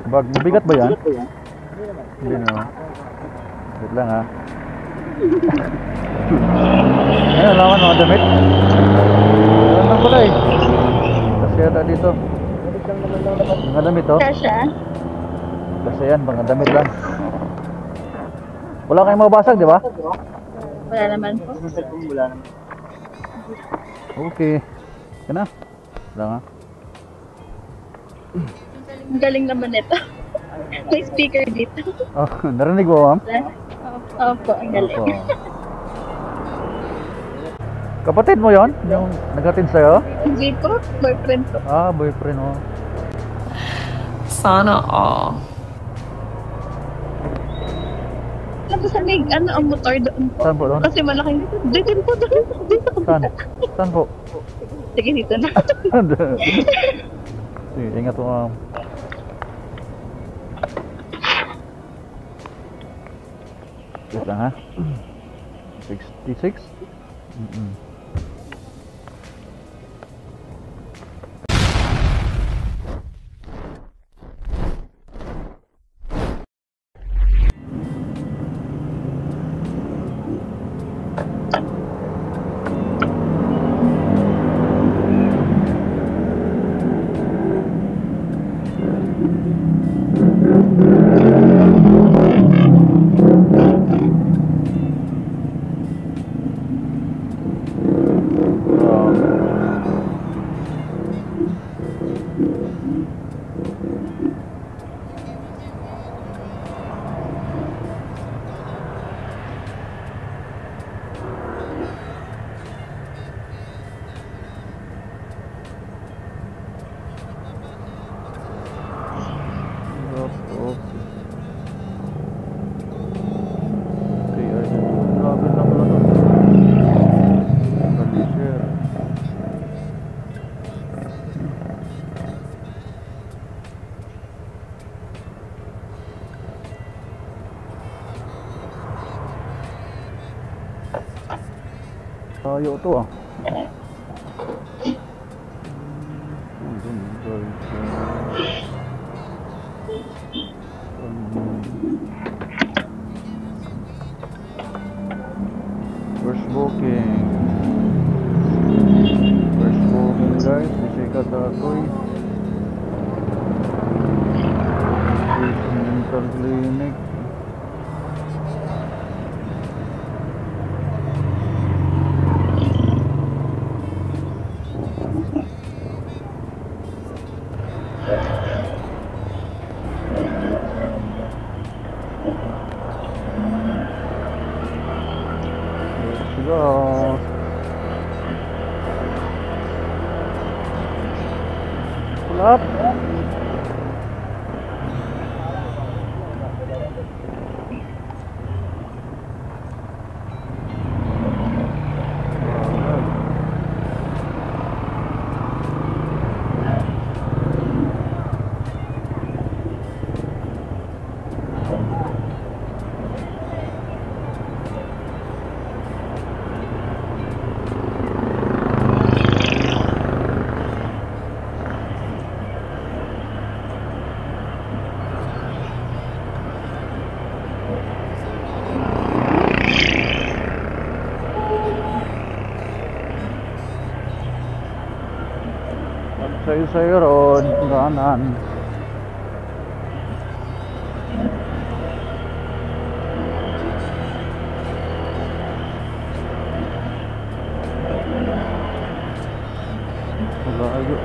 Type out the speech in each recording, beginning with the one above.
Bag, mabigat ba yan? Hindi no. Wait lang ha. Ayun, lawan mga damit. Ayun lang pala eh. Kasi yata dito. Mga damit oh. Kasha? Kasi yan, mga damit lang. Wala kayong mabasag, di ba? Wala naman po. Okay. Yan na. Wala nga. Ang galing naman ito. May speaker dito. Oh, narinig mo, ma'am? Opo, ang galing. Opo. Kapatid mo yon, yung naghatid sa'yo? Hindi po, boyfriend ko. Ah, boyfriend mo. Sana all. Tapos sa may, ang motor doon po. Saan po doon? Kasi malaking dito po doon. Dito po. Saan? Saan po? Sige, dito na. Sige, ingat po, ma'am. Wait lang ha. 66? Tayo to ah. First booking. First booking guys, Jessica Tatoy. Mental clinic. Let's go. Pull up. Sayo-sayo ron, kanan. Malayo.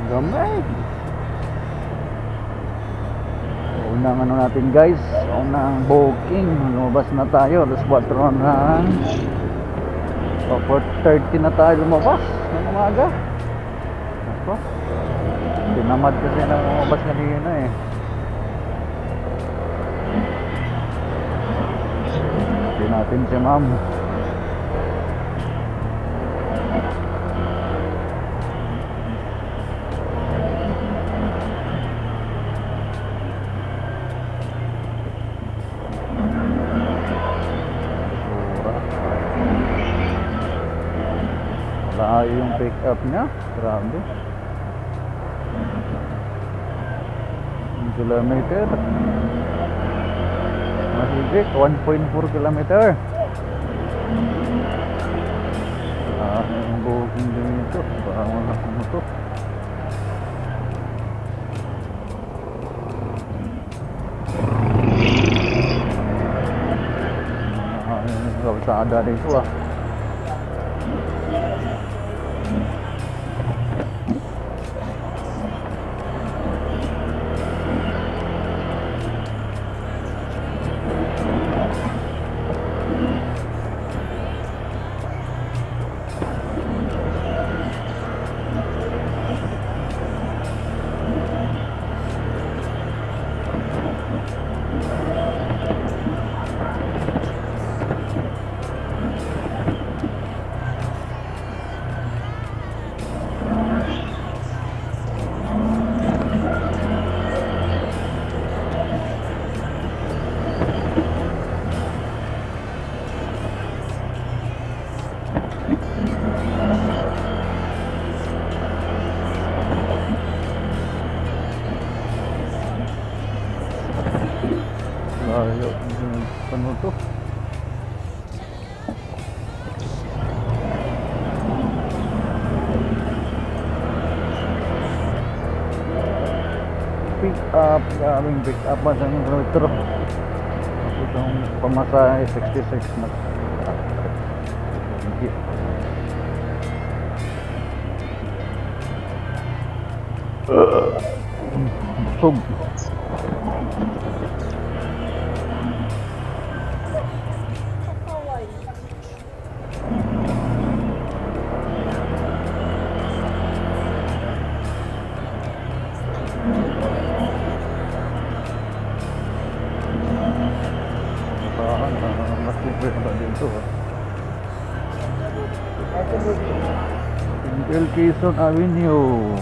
Gamay. Unang ano natin guys, unang booking, lumabas na tayo, alas 4 na 4:30 na tayo lumabas ng umaga. Ako, tinamad kasi na lumabas kanina eh. Hindi natin si ma'am. Malayo yung pick up niya. Grabe. 1 kilometer. Mahigit 1.4 kilometer. Yung booking din ito. Baka wala ano to. Yung kalsada dito ah. Layo. Ano to? Pick up. Aming pick up ba sa kilometer? Itong pamasahe 66 na. Sub. Del Quezon Avenue.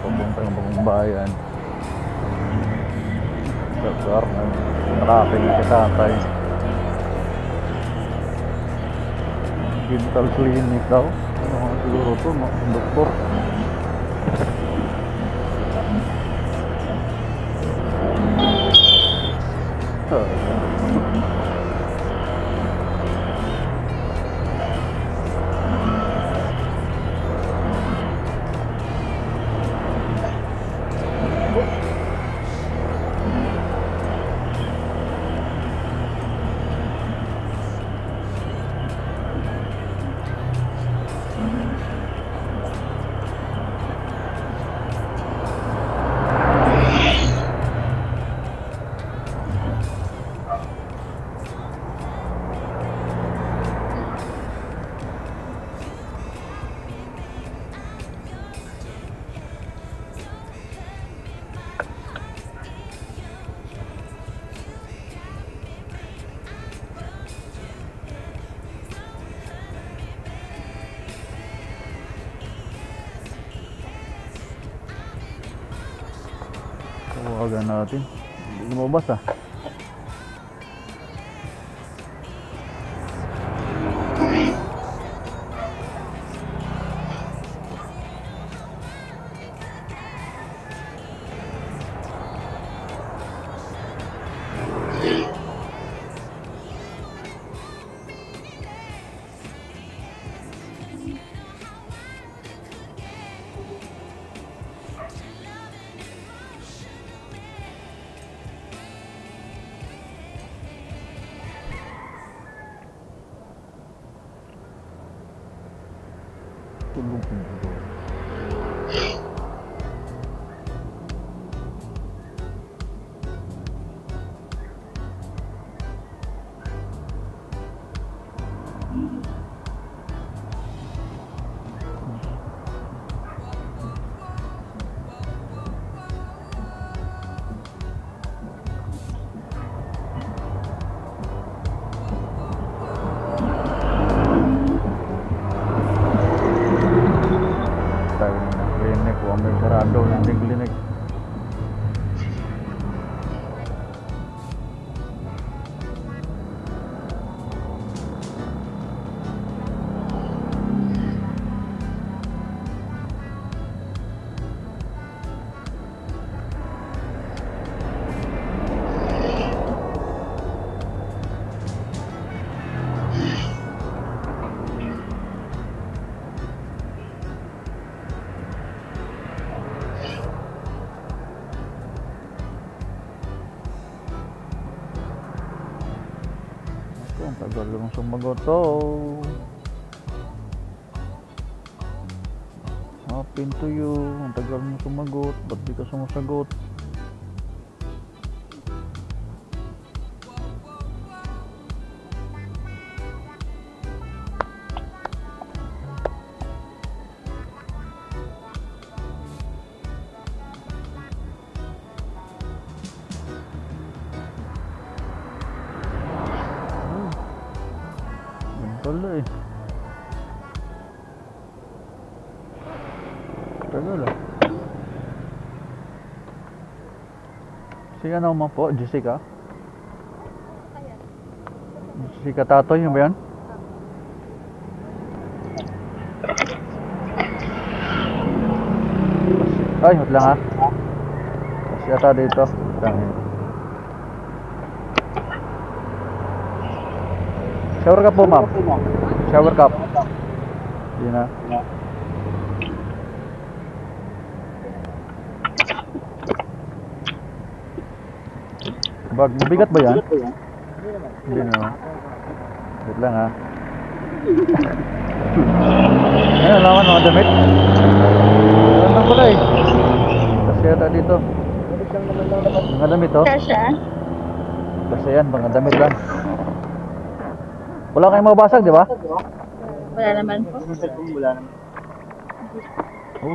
Papuntang Bagong Bayan. Lugar ng traffic na kitatay. Dental clinic daw. Ano nga siguro ito, doktor. Tawagan natin. Hindi lumabas ah. Tulog dito. Klinik, may sarado ng klinik. Tagal mong sumagot. Oh. Happy to you. Ang tagal mong sumagot. Ba't di ka sumasagot? Wala eh. Tagal ah. Si ano mo po? Jessica? Jessica Tatoy, yun ba yan? Ay, hot lang ha. Kasi ata dito. Shower cup po, ma'am. Shower cup. Hindi na. Mabigat ba yan? Hindi na. Wait lang ha. Ayun, alaman mga damit. Alam lang pala eh. Kasi ata dito. Mga damit oh. Kasha? Kasi yan, mga damit lang. Wala kayong mabasag, di ba? Wala naman po.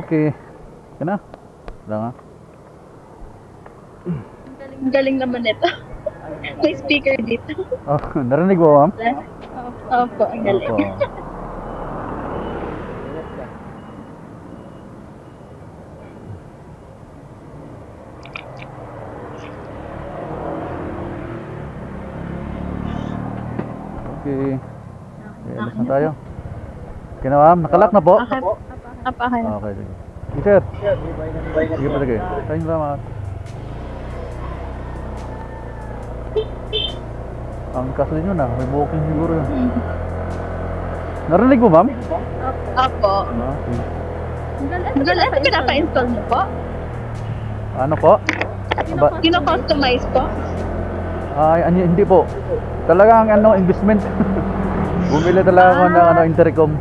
Okay. Yan na. Wala nga. Ang galing naman ito. May speaker dito. Oh, narinig mo, ma'am? Opo, ang galing. Opo. Okay. Okay, alas na tayo. Okay na, ma'am. Nakalak na po? Okay. Okay. Okay, sige. Sige, sir. Sige pa, sige. Thank you salamat. Ang kasal nyo na. May booking siguro yun. Narinig mo, ma'am? Opo. Okay. Ang galing. Ano pinapa-install niyo po? Ano po? Kino-customize po? Ay, hindi po. Talagang ano, investment. Bumili talaga ako ng ano, intercom.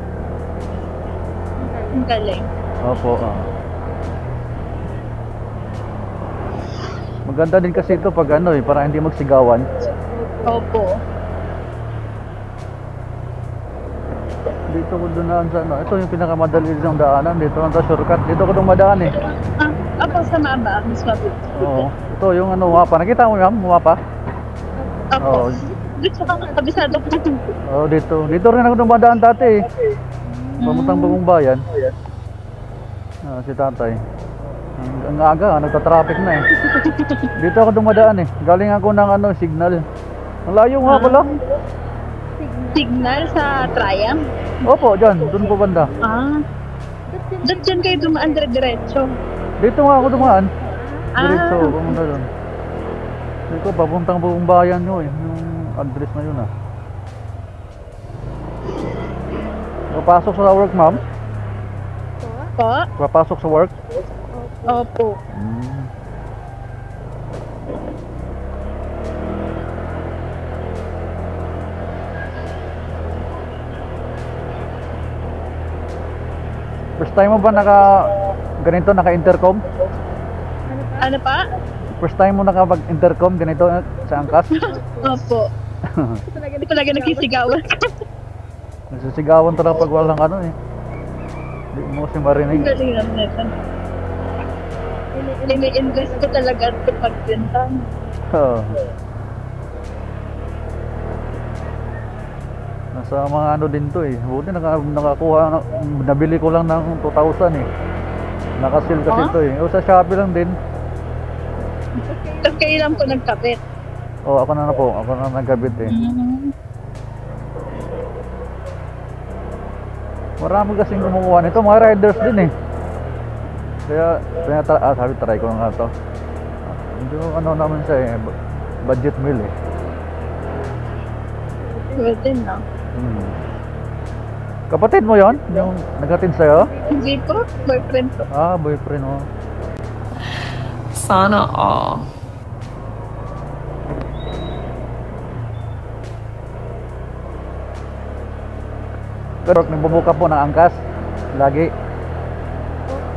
Ang galing. Opo. Maganda din kasi ito pag ano eh, para hindi magsigawan. Opo. Dito ko dunaan sa ano. Ito yung pinakamadali ng daanan. Dito lang sa shortcut. Dito ko dumadaan eh. Opo, sa maba. Mas mabit. Oo. Ito yung ano, mapa. Nakita mo yan? Mapa? Opo. Oo. Dito ka kabisado ko. Oo, dito. Dito rin ako dumadaan dati eh. Pamutang bagong bayan. Si tatay. Ang aga, nagta-traffic na eh. Dito ako dumadaan eh. Galing ako ng ano, signal. Ang layo nga pala. Signal sa Triumph? Opo, dyan. Doon po banda. Doon dyan kayo dumaan dire-diretso. Dito nga ako dumaan. Ah. Diretso, pumunta doon. Dito, papuntang buong bayan nyo eh. Yung address na yun ah. Papasok sa work, ma'am? Po? Papasok sa work? Opo. First time mo ba ganito naka-intercom? Ano pa? First time mo nakapag-intercom ganito sa angkas? Opo. Hindi talaga nagsisigawan. Nasisigawan talaga pag walang ano eh. Hindi mo kasi marinig. Ang galing naman ito. Ini-invest ko talaga ito pagbenta. Oo. Nasa mga ano din to eh. Buti nakakuha, nabili ko lang ng 2,000 eh. Nakasil kasi to eh. O sa Shopee lang din. Tapos kailan ko nagkabit. O ako na po, ako na nagkabit eh. Marami kasing kumukuha nito, mga riders din eh. Kaya sabi try ko nga to. Medyo ano naman siya eh, budget meal eh. Pwede na. Kapatid mo yon? Yung naghatid sa'yo? Hindi po, boyfriend ko. Ah, boyfriend mo. Sana all. nagbubuka po ng angkas. Lagi.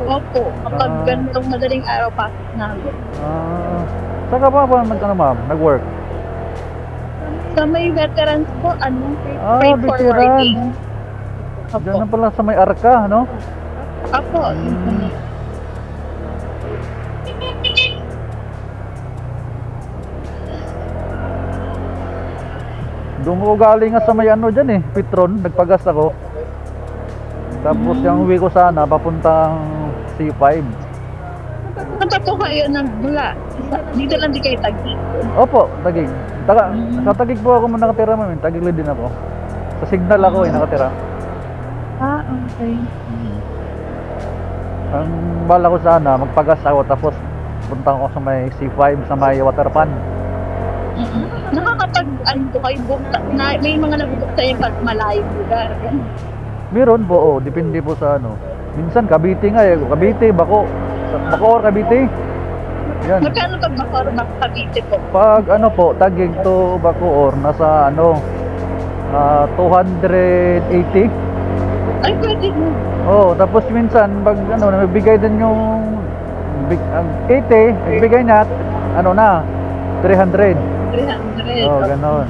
Opo, kapag Ah. ganitong madaling araw pasok namin. Saan ka pa ano, ma'am? Nag-work? Sa may veterans po, Veteran. freight forwarding. Diyan na Opo. pala sa may Arca, no? Opo. Doon ko galing nga sa may ano dyan eh, Petron, nagpagas ako. Tapos yung uwi ko sana, papuntang C5. Saan pa po kayo mula? Dito lang di kayo Taguig. Opo, Taguig. Sa Taguig po ako nakatira, ma'am. Taguig din ako. Sa Signal ako nakatira. Ah, okay. Ang bala ko sana, magpagas ako tapos punta ako sa may C5, sa may Waterpan. Nakakapag, po kayo book, may mga nag-book sa'yo pag malayong lugar. Meron po, depende po sa ano. Minsan Cavite nga eh, Cavite, Bacoor, Cavite. Yan. Magkano pag Bacoor, Cavite po? Pag ano po, Taguig to Bacoor, nasa ano, 280. Ay, pwede mo. Tapos minsan, pag ano, nabibigay din yung 80, nagbigay niya, ano na, 300. 300. Ganon.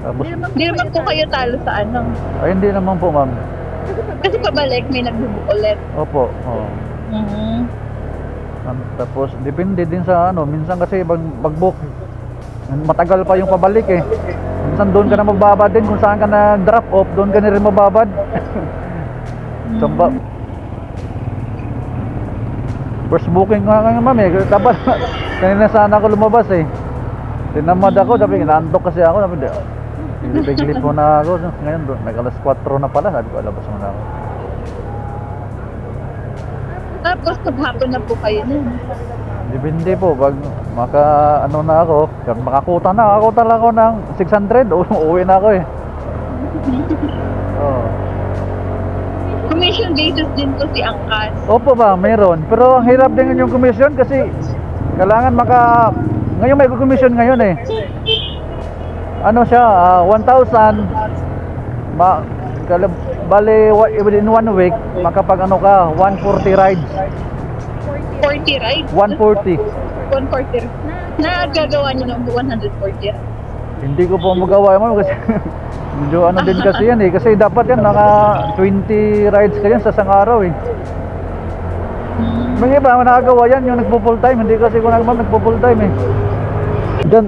Tapos, Hindi naman po kayo talo sa ay hindi naman po, ma'am. Kasi pabalik, may nagbubook ulit. Opo, tapos, depende din sa ano, minsan kasi pag-book, matagal pa yung pabalik eh. Minsan doon ka na magbabad din, kung saan ka na drop off, doon ka na rin mababad. Samba. First booking nga ngayon, ma'am eh. Dapat, kanina sana ako lumabas eh. Tinamad ako, sabi, inaantok kasi ako. Sabi, biglit mo na ako. Ngayon, may alas 4 na pala. Sabi ko, alabas mo na ako. Tapos, paghapon na po kayo nun. Depende po, pag ano na ako, pag makakuta lang ako ng 600, uuwi na ako eh. Commission basis din po si Angkas. Opo ba, meron. Pero ang hirap din yung commission kasi kailangan ngayon may commission ngayon eh. Ano siya, 1,000 bale within 1 week makapag ano ka, 140 rides. 40 rides? 140. 140. Nagagawa niyo ng 140 rides? Hindi ko po magawa mo kasi medyo ano din kasi yan eh. Kasi dapat yan naka 20 rides ka yan sa isang araw eh. May iba nakagawa yan yung nagpo full time. Hindi kasi ko nagpo full time eh. Diyan,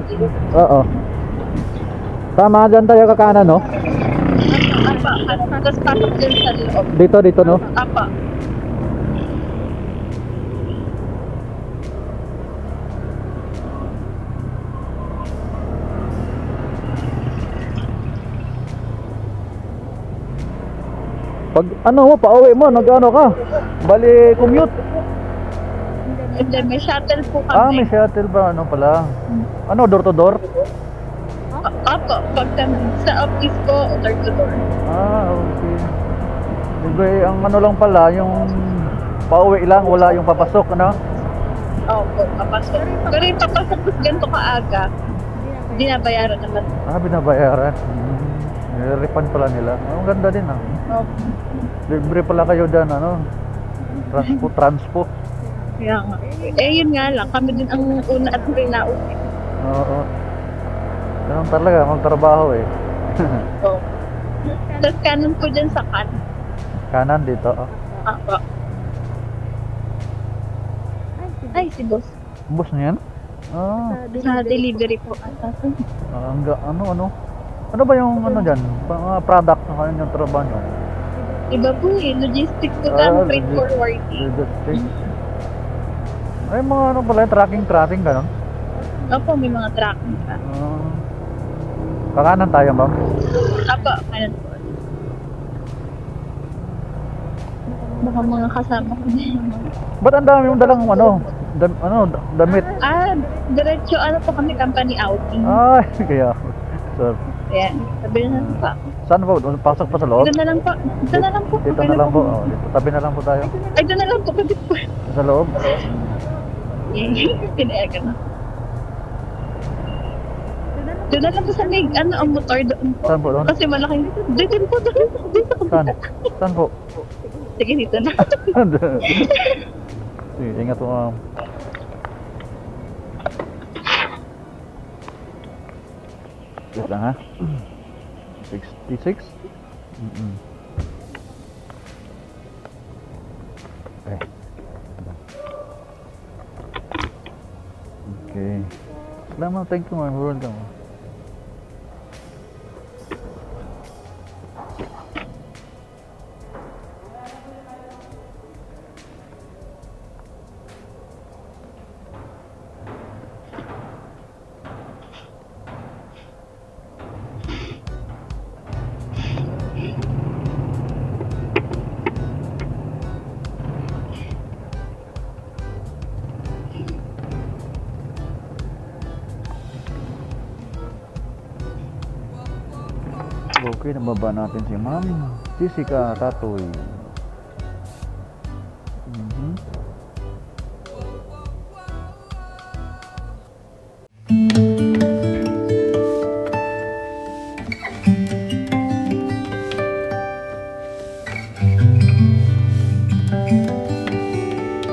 tama dyan tayo kakanan no? Apa, tapos pasok din sa loob. Dito no? Apa. Pag ano mo, pauwi mo, nag-ano ka? Bali, commute. Hindi, may shuttle po kami. May shuttle ba? Ano pala? Ano, door to door? Apo, pag sa office ko, door to door. Okay. Diba, ang ano lang pala, yung pauwi lang, wala yung papasok, ano? Opo, papasok. Pero yung papasok ko ganito kaaga, binabayaran naman. Binabayaran. Refund pala nila. Ang ganda din Opo. Libre pala kayo dyan, ano? Transpo. Kaya nga. Yun nga lang, kami din ang una at pinauwi. Oo. Ganun talaga, magtrabaho eh. Oo. Tapos kanan po dyan sa Kanan dito. Apo. Ay, si boss. Boss niyan? Sa delivery po. Ano? Ano ba yung ano dyan? Product na kayo yung trabaho nyo? Iba po logistics po tan freight forwarding. Logistics. Ay, mga ano pala, tracking, gano'n? Opo, may mga tracking pa. Kakanan tayo, ma'am? Apo, kanan po. Baka mga kasama ko din. Ba't ang dami yung dalang damit? Diretso po kami company outing. Ay, kaya. Sir. Ayan, sabi na lang po. Saan po? Pasok pa sa loob? Dito na lang po. Dito na lang po. Dito na lang po. Dito, tabi na lang po tayo. Ay, dito na lang po. Dito po. Sa loob? Pinaya ka na. Doon na lang sa may, ano, ang motor doon po. Saan po doon? Kasi malaki. Dito po, dito. Saan? Saan po? Sige, dito na. Sige, ingat po ma'am. Wait lang ha. 66? Okay. Okay. Salamat, thank you ma'am. Welcome. Okay, nababa natin si Ma'am Jessica Tatoy.